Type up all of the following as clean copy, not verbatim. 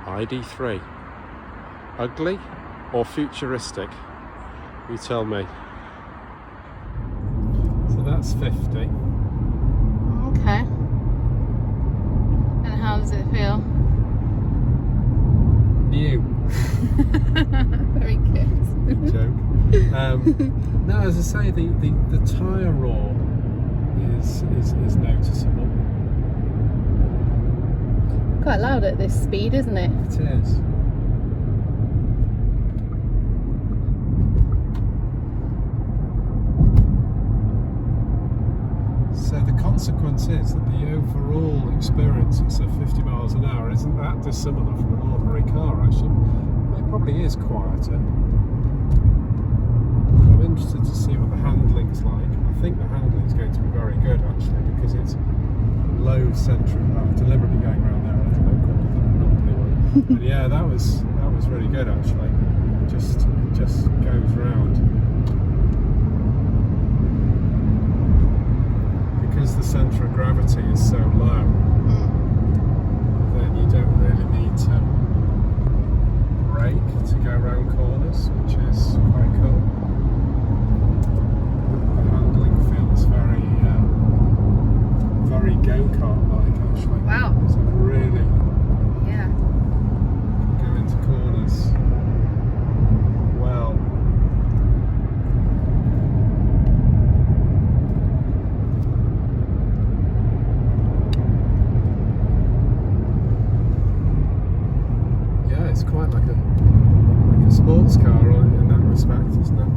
ID3. Ugly or futuristic? You tell me. So that's 50. Okay. And how does it feel? New. Very good. Good joke. No, as I say, the tyre roar is noticeable. Quite loud at this speed, isn't it? It is. So the consequence is that the overall experience at 50 miles an hour isn't that dissimilar from an ordinary car, actually. It probably is quieter. I'm interested to see what the handling's like. I think the handling's going to be very good, actually, because it's low centre. I'm deliberately going around there a little bit quicker than I normally would. But yeah, that was really good, actually. It just goes round. Because the centre of gravity is so low, then you don't really need to brake to go around corners, which is quite cool. The handling feels very go-kart-like, actually. Wow. So really, Yeah. go into corners well. It's quite like a sports car in that respect, isn't it?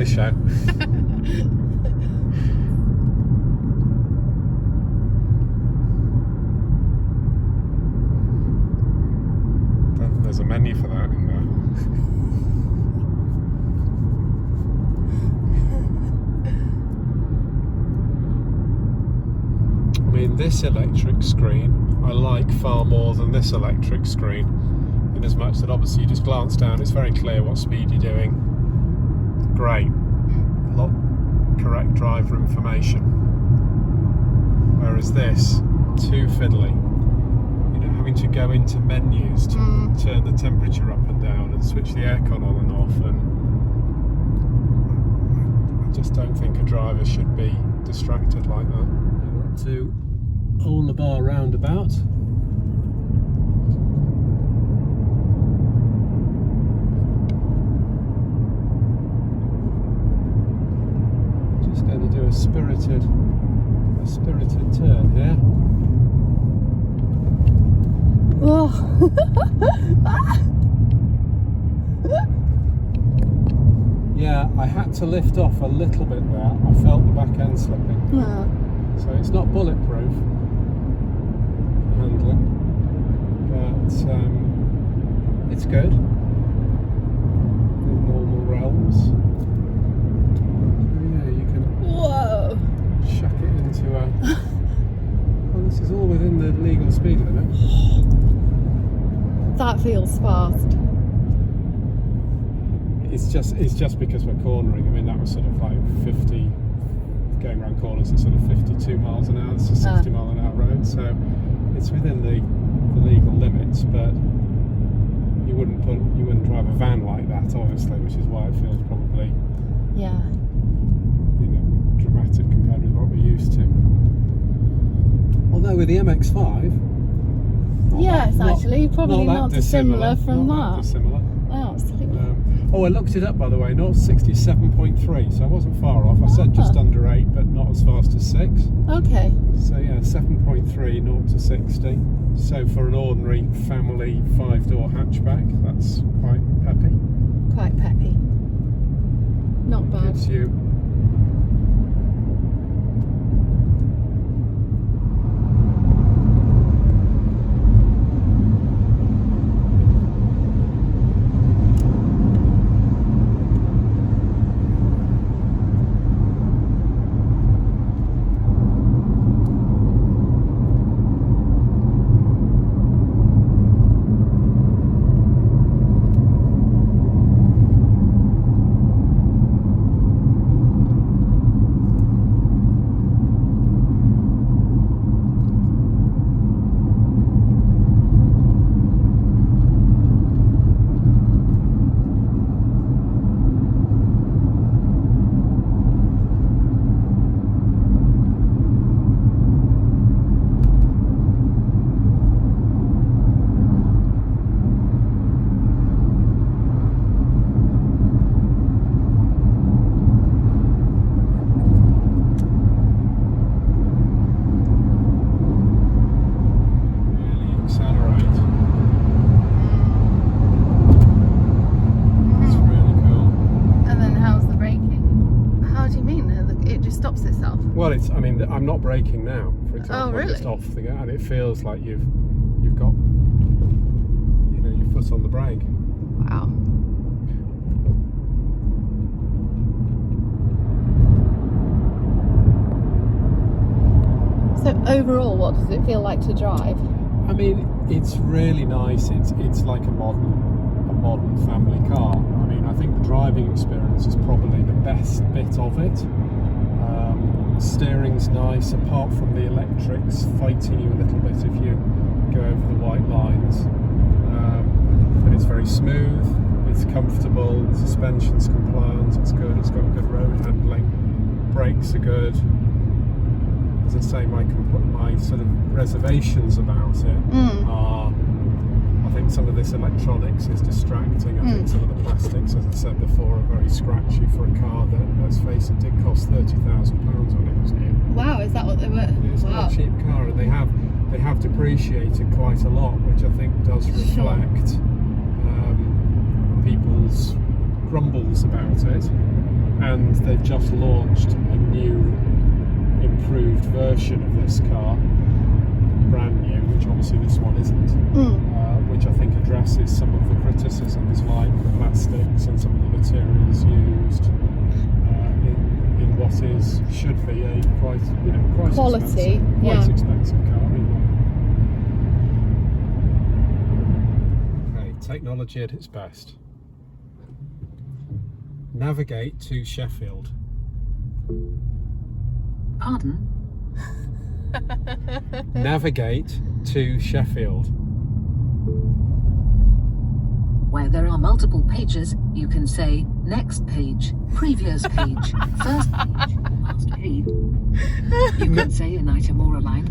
Show. There's a menu for that in there. I mean, this electric screen I like far more than this electric screen, in as much that obviously you just glance down, it's very clear what speed you're doing. Great. A lot correct driver information. Whereas this, too fiddly. You know, having to go into menus to turn the temperature up and down and switch the aircon on and off, and I just don't think a driver should be distracted like that. We're up to Old Bar roundabout. Going to do a spirited turn here. Oh. Yeah, I had to lift off a little bit there. I felt the back end slipping. So it's not bulletproof handling, but it's good in normal realms. Whoa! Chuck it into a... Well, this is all within the legal speed limit. That feels fast. it's just because we're cornering. I mean, that was sort of like 50, going around corners at sort of 52 miles an hour. It's a 60 mile an hour road, so it's within the legal limits. But you wouldn't drive a van like that, obviously, which is why it feels probably dramatic compared with what we're used to. Although with the MX-5, actually probably not dissimilar from that. Dissimilar. Oh, absolutely. I looked it up, by the way. 0 to 67.3, so I wasn't far off. I said just under 8, but not as fast as 6. Okay. So yeah, 7.3, 0 to 60. So for an ordinary family 5-door hatchback, that's quite peppy. Quite peppy. Not bad. Gives you Well, I'm not braking now, for example. Oh, really? I'm just off the and it feels like you've got your foot on the brake. Wow. So overall, what does it feel like to drive? I mean, it's really nice. It's like a modern family car. I mean, I think the driving experience is probably the best bit of it. Steering's nice, apart from the electrics fighting you a little bit if you go over the white lines. But it's very smooth, it's comfortable, suspension's compliant, it's good, it's got good road handling, brakes are good. As I say, my sort of reservations about it are, I think some of this electronics is distracting. I think some of the plastics, as I said before, are very scratchy for a car that, let's face it, did cost £30,000 when it was new. Wow, is that what they were? It's not a cheap car, and they have depreciated quite a lot, which I think does reflect people's grumbles about it. And they've just launched a new, improved version of this car, brand new, which obviously this one isn't. Which I think addresses some of the criticisms, like the plastics and some of the materials used in what should be a quite quality, expensive car. Okay, technology at its best. Navigate to Sheffield. Pardon? Navigate to Sheffield. Where there are multiple pages, you can say next page, previous page, first page, or last page. You can say an item or a line.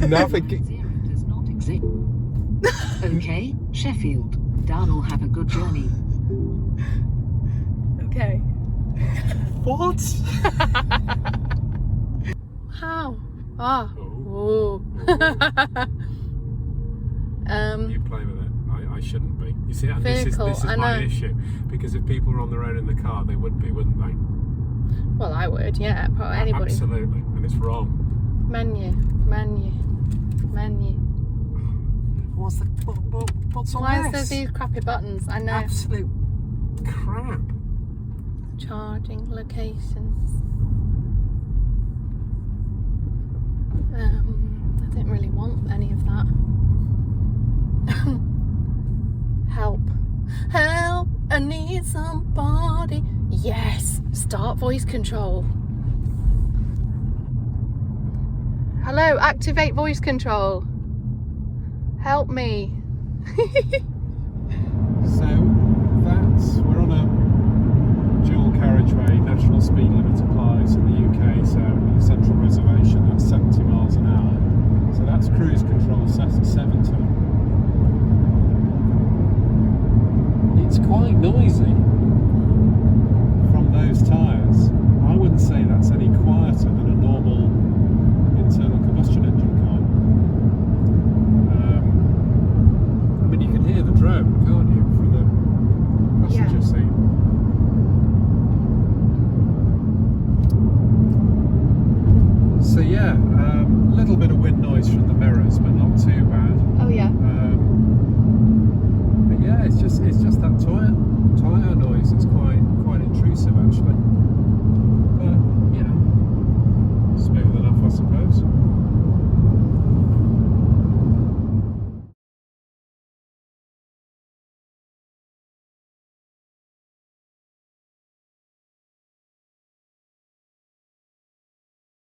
Navigate. Zero does not exist. Okay, Sheffield. Down or have a good journey. Okay. What? How? Ah. Oh. You play with it. I shouldn't be. You see, and this is my issue. Because if people were on their own in the car, they would be, wouldn't they? Well, I would, yeah. Probably anybody. Absolutely, and it's wrong. Menu. What's all Why this? is there these crappy buttons? I know. Absolute crap. Charging locations. I didn't really want any of that. Help. I need somebody. Yes, start voice control. Hello, activate voice control. Help me. So we're on a dual carriageway, national speed limit applies in the UK, so in the central reservation that's 70 miles an hour. So that's cruise control set at 70. It's quite noisy.